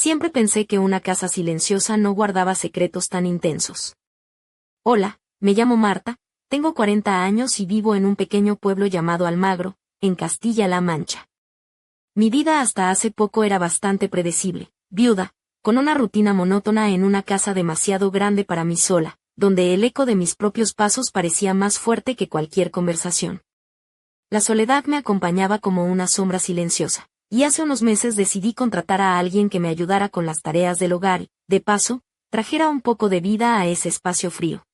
Siempre pensé que una casa silenciosa no guardaba secretos tan intensos. Hola, me llamo Marta, tengo 40 años y vivo en un pequeño pueblo llamado Almagro, en Castilla-La Mancha. Mi vida hasta hace poco era bastante predecible, viuda, con una rutina monótona en una casa demasiado grande para mí sola, donde el eco de mis propios pasos parecía más fuerte que cualquier conversación. La soledad me acompañaba como una sombra silenciosa, y hace unos meses decidí contratar a alguien que me ayudara con las tareas del hogar y, de paso, trajera un poco de vida a ese espacio frío.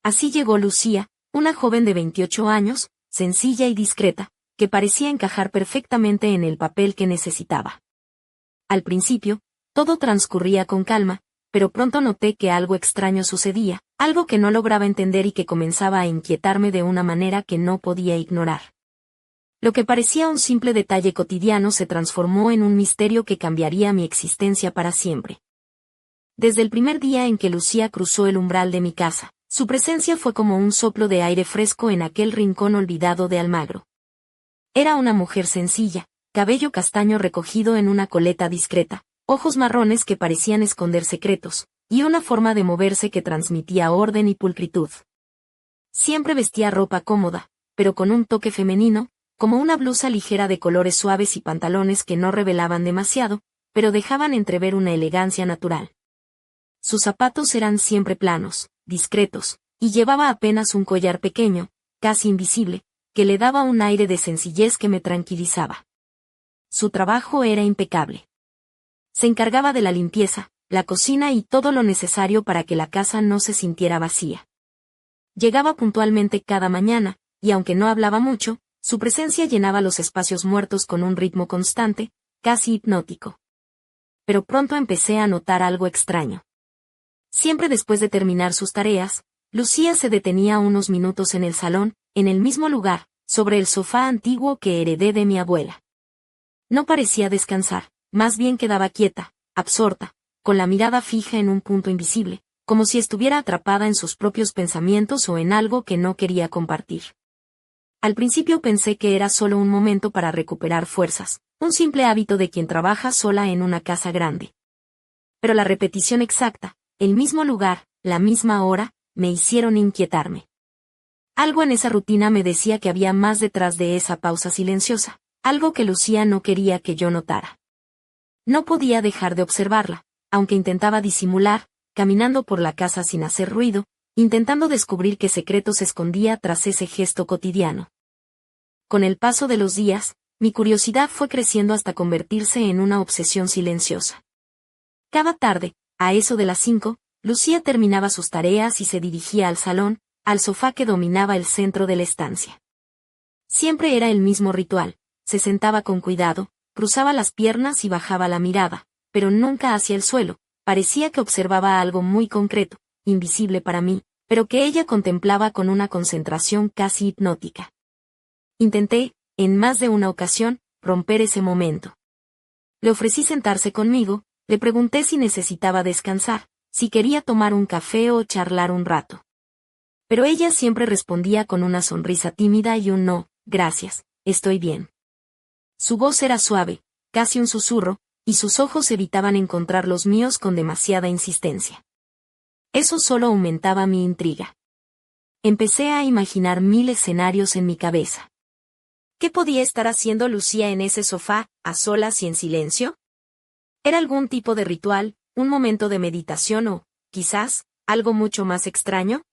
Así llegó Lucía, una joven de 28 años, sencilla y discreta, que parecía encajar perfectamente en el papel que necesitaba. Al principio, todo transcurría con calma, pero pronto noté que algo extraño sucedía, algo que no lograba entender y que comenzaba a inquietarme de una manera que no podía ignorar. Lo que parecía un simple detalle cotidiano se transformó en un misterio que cambiaría mi existencia para siempre. Desde el primer día en que Lucía cruzó el umbral de mi casa, su presencia fue como un soplo de aire fresco en aquel rincón olvidado de Almagro. Era una mujer sencilla, cabello castaño recogido en una coleta discreta, ojos marrones que parecían esconder secretos, y una forma de moverse que transmitía orden y pulcritud. Siempre vestía ropa cómoda, pero con un toque femenino, como una blusa ligera de colores suaves y pantalones que no revelaban demasiado, pero dejaban entrever una elegancia natural. Sus zapatos eran siempre planos, discretos, y llevaba apenas un collar pequeño, casi invisible, que le daba un aire de sencillez que me tranquilizaba. Su trabajo era impecable. Se encargaba de la limpieza, la cocina y todo lo necesario para que la casa no se sintiera vacía. Llegaba puntualmente cada mañana, y aunque no hablaba mucho, su presencia llenaba los espacios muertos con un ritmo constante, casi hipnótico. Pero pronto empecé a notar algo extraño. Siempre después de terminar sus tareas, Lucía se detenía unos minutos en el salón, en el mismo lugar, sobre el sofá antiguo que heredé de mi abuela. No parecía descansar, más bien quedaba quieta, absorta, con la mirada fija en un punto invisible, como si estuviera atrapada en sus propios pensamientos o en algo que no quería compartir. Al principio pensé que era solo un momento para recuperar fuerzas, un simple hábito de quien trabaja sola en una casa grande. Pero la repetición exacta, el mismo lugar, la misma hora, me hicieron inquietarme. Algo en esa rutina me decía que había más detrás de esa pausa silenciosa, algo que Lucía no quería que yo notara. No podía dejar de observarla, aunque intentaba disimular, caminando por la casa sin hacer ruido, intentando descubrir qué secreto se escondía tras ese gesto cotidiano. Con el paso de los días, mi curiosidad fue creciendo hasta convertirse en una obsesión silenciosa. Cada tarde, a eso de las 5, Lucía terminaba sus tareas y se dirigía al salón, al sofá que dominaba el centro de la estancia. Siempre era el mismo ritual, se sentaba con cuidado, cruzaba las piernas y bajaba la mirada, pero nunca hacia el suelo, parecía que observaba algo muy concreto, invisible para mí, pero que ella contemplaba con una concentración casi hipnótica. Intenté, en más de una ocasión, romper ese momento. Le ofrecí sentarse conmigo, le pregunté si necesitaba descansar, si quería tomar un café o charlar un rato. Pero ella siempre respondía con una sonrisa tímida y un no, gracias, estoy bien. Su voz era suave, casi un susurro, y sus ojos evitaban encontrar los míos con demasiada insistencia. Eso solo aumentaba mi intriga. Empecé a imaginar 1000 escenarios en mi cabeza. ¿Qué podía estar haciendo Lucía en ese sofá, a solas y en silencio? ¿Era algún tipo de ritual, un momento de meditación o, quizás, algo mucho más extraño?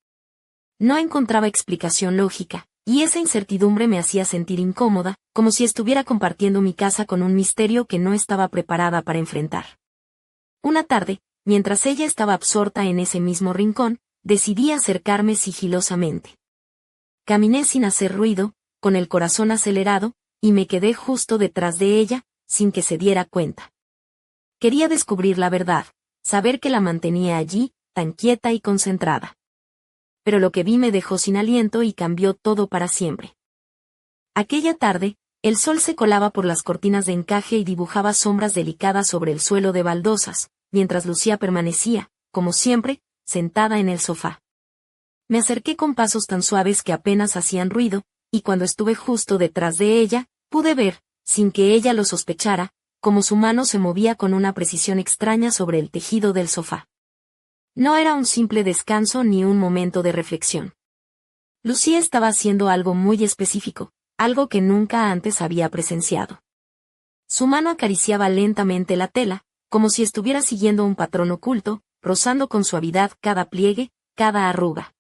No encontraba explicación lógica, y esa incertidumbre me hacía sentir incómoda, como si estuviera compartiendo mi casa con un misterio que no estaba preparada para enfrentar. Una tarde, mientras ella estaba absorta en ese mismo rincón, decidí acercarme sigilosamente. Caminé sin hacer ruido, con el corazón acelerado, y me quedé justo detrás de ella, sin que se diera cuenta. Quería descubrir la verdad, saber que la mantenía allí, tan quieta y concentrada. Pero lo que vi me dejó sin aliento y cambió todo para siempre. Aquella tarde, el sol se colaba por las cortinas de encaje y dibujaba sombras delicadas sobre el suelo de baldosas, mientras Lucía permanecía, como siempre, sentada en el sofá. Me acerqué con pasos tan suaves que apenas hacían ruido, y cuando estuve justo detrás de ella, pude ver, sin que ella lo sospechara, como su mano se movía con una precisión extraña sobre el tejido del sofá. No era un simple descanso ni un momento de reflexión. Lucía estaba haciendo algo muy específico, algo que nunca antes había presenciado. Su mano acariciaba lentamente la tela, como si estuviera siguiendo un patrón oculto, rozando con suavidad cada pliegue, cada arruga.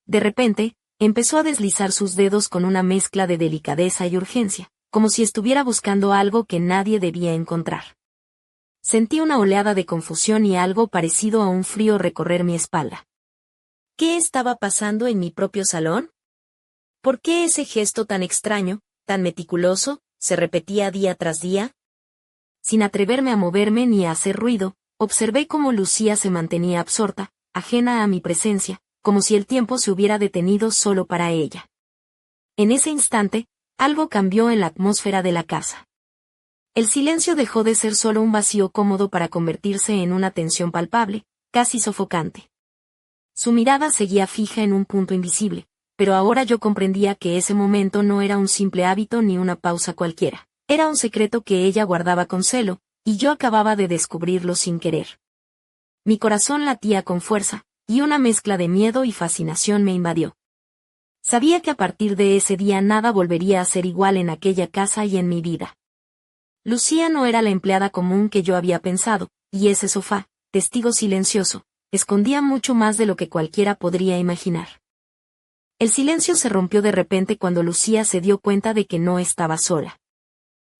De repente, empezó a deslizar sus dedos con una mezcla de delicadeza y urgencia, como si estuviera buscando algo que nadie debía encontrar. Sentí una oleada de confusión y algo parecido a un frío recorrer mi espalda. ¿Qué estaba pasando en mi propio salón? ¿Por qué ese gesto tan extraño, tan meticuloso, se repetía día tras día? Sin atreverme a moverme ni a hacer ruido, observé cómo Lucía se mantenía absorta, ajena a mi presencia, como si el tiempo se hubiera detenido solo para ella. En ese instante, algo cambió en la atmósfera de la casa. El silencio dejó de ser solo un vacío cómodo para convertirse en una tensión palpable, casi sofocante. Su mirada seguía fija en un punto invisible, pero ahora yo comprendía que ese momento no era un simple hábito ni una pausa cualquiera. Era un secreto que ella guardaba con celo, y yo acababa de descubrirlo sin querer. Mi corazón latía con fuerza, y una mezcla de miedo y fascinación me invadió. Sabía que a partir de ese día nada volvería a ser igual en aquella casa y en mi vida. Lucía no era la empleada común que yo había pensado, y ese sofá, testigo silencioso, escondía mucho más de lo que cualquiera podría imaginar. El silencio se rompió de repente cuando Lucía se dio cuenta de que no estaba sola.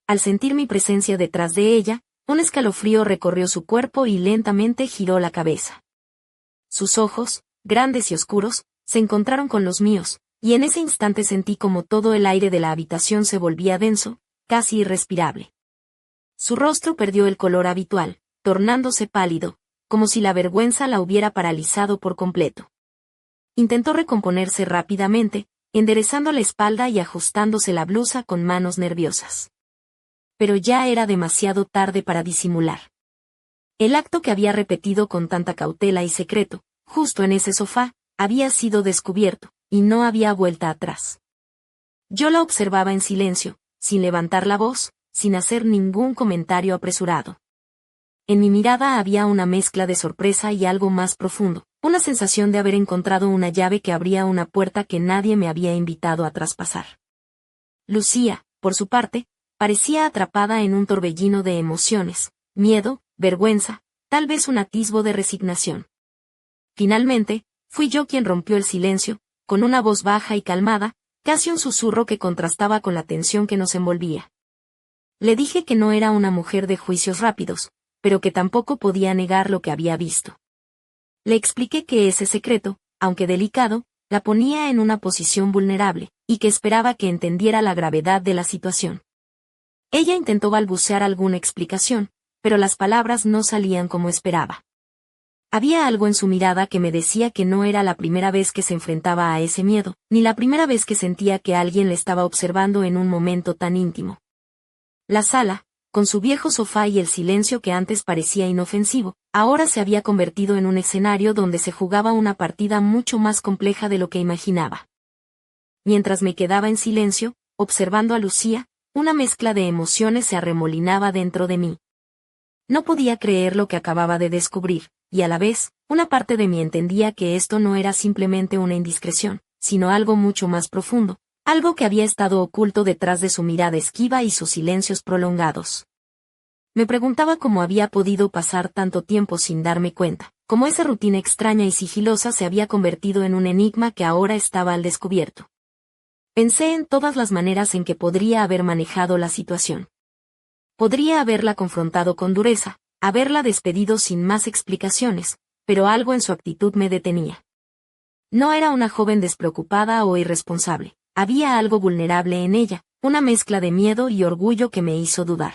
Al sentir mi presencia detrás de ella, un escalofrío recorrió su cuerpo y lentamente giró la cabeza. Sus ojos, grandes y oscuros, se encontraron con los míos, y en ese instante sentí como todo el aire de la habitación se volvía denso, casi irrespirable. Su rostro perdió el color habitual, tornándose pálido, como si la vergüenza la hubiera paralizado por completo. Intentó recomponerse rápidamente, enderezando la espalda y ajustándose la blusa con manos nerviosas. Pero ya era demasiado tarde para disimular. El acto que había repetido con tanta cautela y secreto, justo en ese sofá, había sido descubierto, y no había vuelta atrás. Yo la observaba en silencio, sin levantar la voz, sin hacer ningún comentario apresurado. En mi mirada había una mezcla de sorpresa y algo más profundo, una sensación de haber encontrado una llave que abría una puerta que nadie me había invitado a traspasar. Lucía, por su parte, parecía atrapada en un torbellino de emociones, miedo, vergüenza, tal vez un atisbo de resignación. Finalmente, fui yo quien rompió el silencio, con una voz baja y calmada, casi un susurro que contrastaba con la tensión que nos envolvía. Le dije que no era una mujer de juicios rápidos, pero que tampoco podía negar lo que había visto. Le expliqué que ese secreto, aunque delicado, la ponía en una posición vulnerable, y que esperaba que entendiera la gravedad de la situación. Ella intentó balbucear alguna explicación, pero las palabras no salían como esperaba. Había algo en su mirada que me decía que no era la primera vez que se enfrentaba a ese miedo, ni la primera vez que sentía que alguien le estaba observando en un momento tan íntimo. La sala, con su viejo sofá y el silencio que antes parecía inofensivo, ahora se había convertido en un escenario donde se jugaba una partida mucho más compleja de lo que imaginaba. Mientras me quedaba en silencio, observando a Lucía, una mezcla de emociones se arremolinaba dentro de mí. No podía creer lo que acababa de descubrir, y a la vez, una parte de mí entendía que esto no era simplemente una indiscreción, sino algo mucho más profundo, algo que había estado oculto detrás de su mirada esquiva y sus silencios prolongados. Me preguntaba cómo había podido pasar tanto tiempo sin darme cuenta, cómo esa rutina extraña y sigilosa se había convertido en un enigma que ahora estaba al descubierto. Pensé en todas las maneras en que podría haber manejado la situación. Podría haberla confrontado con dureza, haberla despedido sin más explicaciones, pero algo en su actitud me detenía. No era una joven despreocupada o irresponsable, había algo vulnerable en ella, una mezcla de miedo y orgullo que me hizo dudar.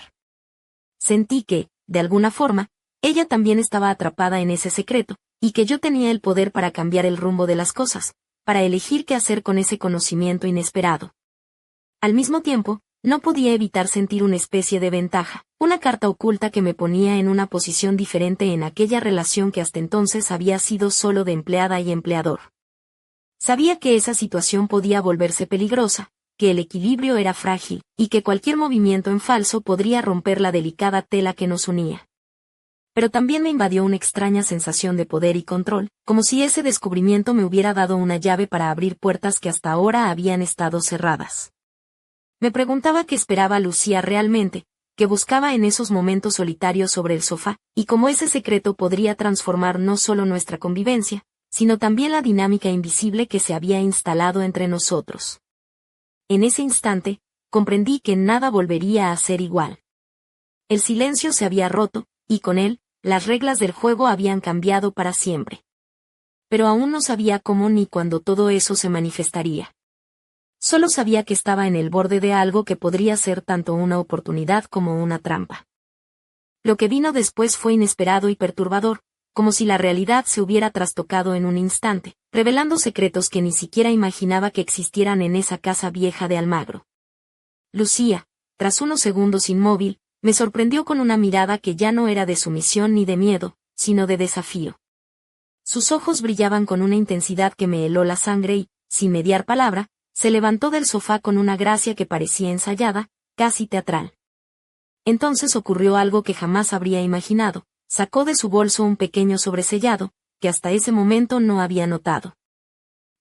Sentí que, de alguna forma, ella también estaba atrapada en ese secreto, y que yo tenía el poder para cambiar el rumbo de las cosas, para elegir qué hacer con ese conocimiento inesperado. Al mismo tiempo, no podía evitar sentir una especie de ventaja, una carta oculta que me ponía en una posición diferente en aquella relación que hasta entonces había sido solo de empleada y empleador. Sabía que esa situación podía volverse peligrosa, que el equilibrio era frágil, y que cualquier movimiento en falso podría romper la delicada tela que nos unía. Pero también me invadió una extraña sensación de poder y control, como si ese descubrimiento me hubiera dado una llave para abrir puertas que hasta ahora habían estado cerradas. Me preguntaba qué esperaba Lucía realmente, qué buscaba en esos momentos solitarios sobre el sofá, y cómo ese secreto podría transformar no solo nuestra convivencia, sino también la dinámica invisible que se había instalado entre nosotros. En ese instante, comprendí que nada volvería a ser igual. El silencio se había roto, y con él, las reglas del juego habían cambiado para siempre. Pero aún no sabía cómo ni cuándo todo eso se manifestaría. Solo sabía que estaba en el borde de algo que podría ser tanto una oportunidad como una trampa. Lo que vino después fue inesperado y perturbador, como si la realidad se hubiera trastocado en un instante, revelando secretos que ni siquiera imaginaba que existieran en esa casa vieja de Almagro. Lucía, tras unos segundos inmóvil, me sorprendió con una mirada que ya no era de sumisión ni de miedo, sino de desafío. Sus ojos brillaban con una intensidad que me heló la sangre y, sin mediar palabra, se levantó del sofá con una gracia que parecía ensayada, casi teatral. Entonces ocurrió algo que jamás habría imaginado, sacó de su bolso un pequeño sobresellado, que hasta ese momento no había notado.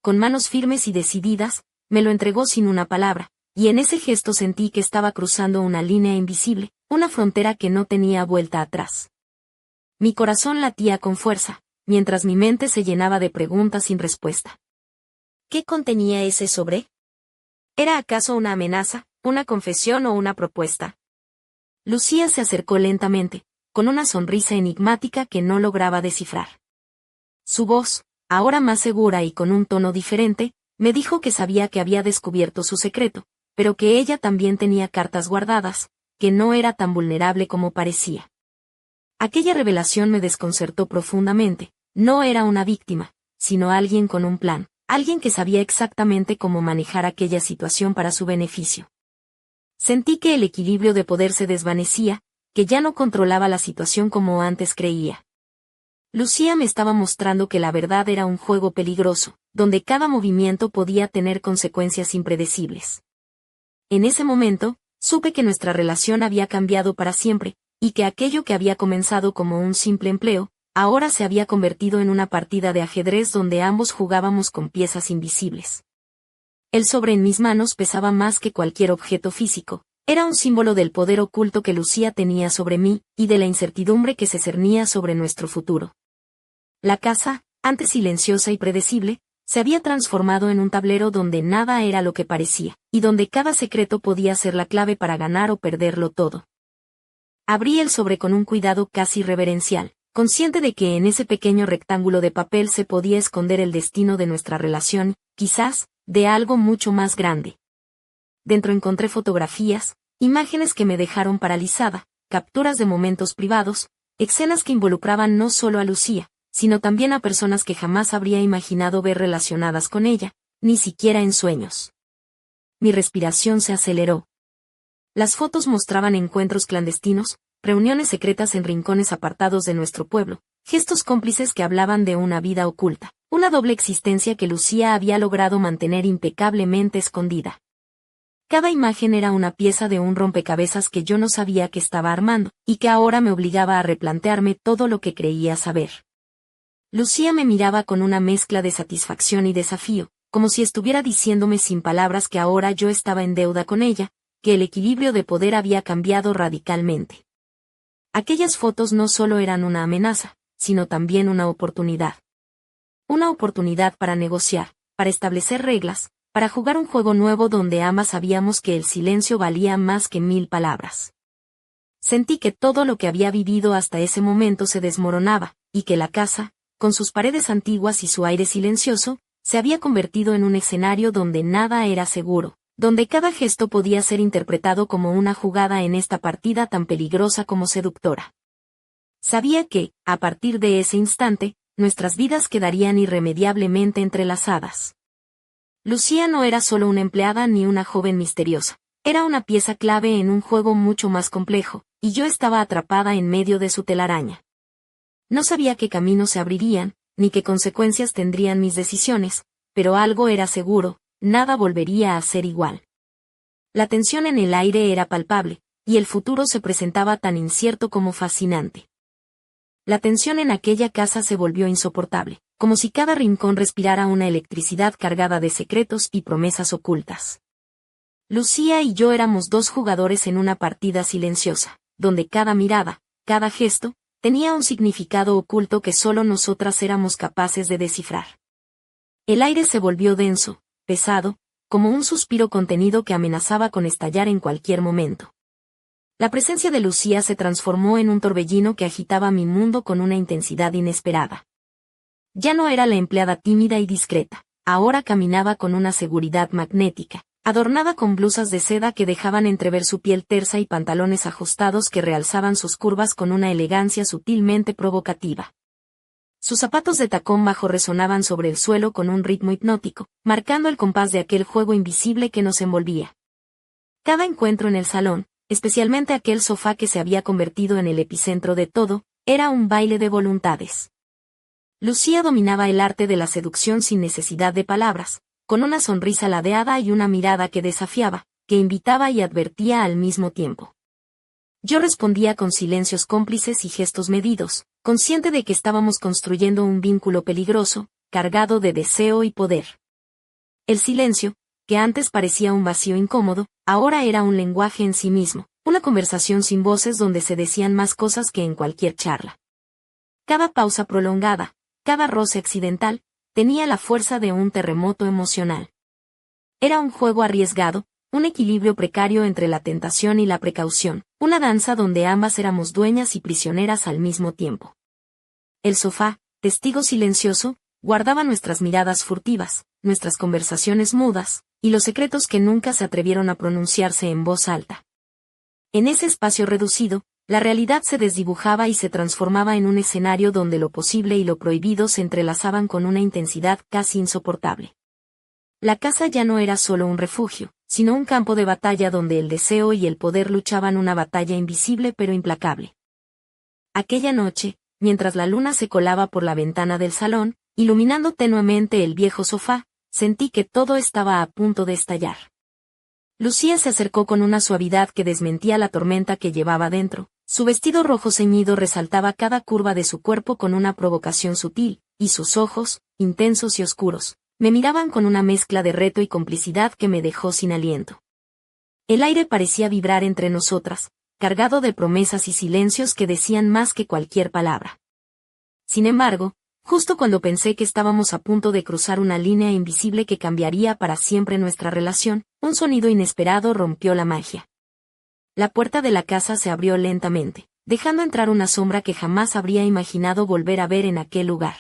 Con manos firmes y decididas, me lo entregó sin una palabra, y en ese gesto sentí que estaba cruzando una línea invisible, una frontera que no tenía vuelta atrás. Mi corazón latía con fuerza, mientras mi mente se llenaba de preguntas sin respuesta. ¿Qué contenía ese sobre? ¿Era acaso una amenaza, una confesión o una propuesta? Lucía se acercó lentamente, con una sonrisa enigmática que no lograba descifrar. Su voz, ahora más segura y con un tono diferente, me dijo que sabía que había descubierto su secreto, pero que ella también tenía cartas guardadas, que no era tan vulnerable como parecía. Aquella revelación me desconcertó profundamente. No era una víctima, sino alguien con un plan, alguien que sabía exactamente cómo manejar aquella situación para su beneficio. Sentí que el equilibrio de poder se desvanecía, que ya no controlaba la situación como antes creía. Lucía me estaba mostrando que la verdad era un juego peligroso, donde cada movimiento podía tener consecuencias impredecibles. En ese momento, supe que nuestra relación había cambiado para siempre, y que aquello que había comenzado como un simple empleo, ahora se había convertido en una partida de ajedrez donde ambos jugábamos con piezas invisibles. El sobre en mis manos pesaba más que cualquier objeto físico, era un símbolo del poder oculto que Lucía tenía sobre mí, y de la incertidumbre que se cernía sobre nuestro futuro. La casa, antes silenciosa y predecible, se había transformado en un tablero donde nada era lo que parecía, y donde cada secreto podía ser la clave para ganar o perderlo todo. Abrí el sobre con un cuidado casi reverencial, consciente de que en ese pequeño rectángulo de papel se podía esconder el destino de nuestra relación, quizás, de algo mucho más grande. Dentro encontré fotografías, imágenes que me dejaron paralizada, capturas de momentos privados, escenas que involucraban no solo a Lucía, sino también a personas que jamás habría imaginado ver relacionadas con ella, ni siquiera en sueños. Mi respiración se aceleró. Las fotos mostraban encuentros clandestinos, reuniones secretas en rincones apartados de nuestro pueblo, gestos cómplices que hablaban de una vida oculta, una doble existencia que Lucía había logrado mantener impecablemente escondida. Cada imagen era una pieza de un rompecabezas que yo no sabía que estaba armando, y que ahora me obligaba a replantearme todo lo que creía saber. Lucía me miraba con una mezcla de satisfacción y desafío, como si estuviera diciéndome sin palabras que ahora yo estaba en deuda con ella, que el equilibrio de poder había cambiado radicalmente. Aquellas fotos no solo eran una amenaza, sino también una oportunidad. Una oportunidad para negociar, para establecer reglas, para jugar un juego nuevo donde ambas sabíamos que el silencio valía más que 1000 palabras. Sentí que todo lo que había vivido hasta ese momento se desmoronaba, y que la casa, con sus paredes antiguas y su aire silencioso, se había convertido en un escenario donde nada era seguro, donde cada gesto podía ser interpretado como una jugada en esta partida tan peligrosa como seductora. Sabía que, a partir de ese instante, nuestras vidas quedarían irremediablemente entrelazadas. Lucía no era solo una empleada ni una joven misteriosa, era una pieza clave en un juego mucho más complejo, y yo estaba atrapada en medio de su telaraña. No sabía qué caminos se abrirían, ni qué consecuencias tendrían mis decisiones, pero algo era seguro, nada volvería a ser igual. La tensión en el aire era palpable, y el futuro se presentaba tan incierto como fascinante. La tensión en aquella casa se volvió insoportable, como si cada rincón respirara una electricidad cargada de secretos y promesas ocultas. Lucía y yo éramos dos jugadores en una partida silenciosa, donde cada mirada, cada gesto, tenía un significado oculto que solo nosotras éramos capaces de descifrar. El aire se volvió denso, pesado, como un suspiro contenido que amenazaba con estallar en cualquier momento. La presencia de Lucía se transformó en un torbellino que agitaba mi mundo con una intensidad inesperada. Ya no era la empleada tímida y discreta, ahora caminaba con una seguridad magnética, adornada con blusas de seda que dejaban entrever su piel tersa y pantalones ajustados que realzaban sus curvas con una elegancia sutilmente provocativa. Sus zapatos de tacón bajo resonaban sobre el suelo con un ritmo hipnótico, marcando el compás de aquel juego invisible que nos envolvía. Cada encuentro en el salón, especialmente aquel sofá que se había convertido en el epicentro de todo, era un baile de voluntades. Lucía dominaba el arte de la seducción sin necesidad de palabras, con una sonrisa ladeada y una mirada que desafiaba, que invitaba y advertía al mismo tiempo. Yo respondía con silencios cómplices y gestos medidos, consciente de que estábamos construyendo un vínculo peligroso, cargado de deseo y poder. El silencio, que antes parecía un vacío incómodo, ahora era un lenguaje en sí mismo, una conversación sin voces donde se decían más cosas que en cualquier charla. Cada pausa prolongada, cada roce accidental, tenía la fuerza de un terremoto emocional. Era un juego arriesgado, un equilibrio precario entre la tentación y la precaución, una danza donde ambas éramos dueñas y prisioneras al mismo tiempo. El sofá, testigo silencioso, guardaba nuestras miradas furtivas, nuestras conversaciones mudas, y los secretos que nunca se atrevieron a pronunciarse en voz alta. En ese espacio reducido, la realidad se desdibujaba y se transformaba en un escenario donde lo posible y lo prohibido se entrelazaban con una intensidad casi insoportable. La casa ya no era solo un refugio, sino un campo de batalla donde el deseo y el poder luchaban una batalla invisible pero implacable. Aquella noche, mientras la luna se colaba por la ventana del salón, iluminando tenuemente el viejo sofá, sentí que todo estaba a punto de estallar. Lucía se acercó con una suavidad que desmentía la tormenta que llevaba dentro. Su vestido rojo ceñido resaltaba cada curva de su cuerpo con una provocación sutil, y sus ojos, intensos y oscuros, me miraban con una mezcla de reto y complicidad que me dejó sin aliento. El aire parecía vibrar entre nosotras, cargado de promesas y silencios que decían más que cualquier palabra. Sin embargo, justo cuando pensé que estábamos a punto de cruzar una línea invisible que cambiaría para siempre nuestra relación, un sonido inesperado rompió la magia. La puerta de la casa se abrió lentamente, dejando entrar una sombra que jamás habría imaginado volver a ver en aquel lugar.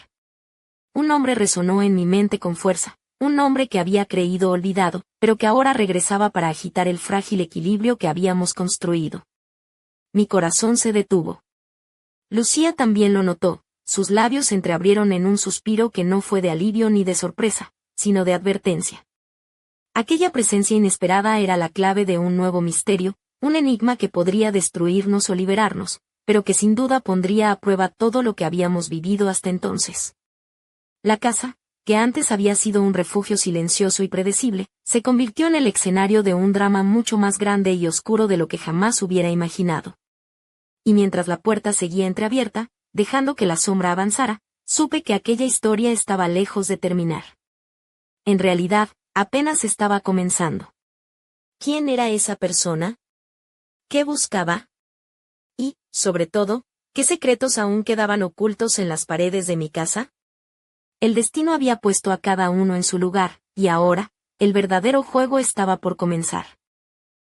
Un nombre resonó en mi mente con fuerza, un nombre que había creído olvidado, pero que ahora regresaba para agitar el frágil equilibrio que habíamos construido. Mi corazón se detuvo. Lucía también lo notó, sus labios se entreabrieron en un suspiro que no fue de alivio ni de sorpresa, sino de advertencia. Aquella presencia inesperada era la clave de un nuevo misterio, un enigma que podría destruirnos o liberarnos, pero que sin duda pondría a prueba todo lo que habíamos vivido hasta entonces. La casa, que antes había sido un refugio silencioso y predecible, se convirtió en el escenario de un drama mucho más grande y oscuro de lo que jamás hubiera imaginado. Y mientras la puerta seguía entreabierta, dejando que la sombra avanzara, supe que aquella historia estaba lejos de terminar. En realidad, apenas estaba comenzando. ¿Quién era esa persona? ¿Qué buscaba? Y, sobre todo, ¿qué secretos aún quedaban ocultos en las paredes de mi casa? El destino había puesto a cada uno en su lugar, y ahora, el verdadero juego estaba por comenzar.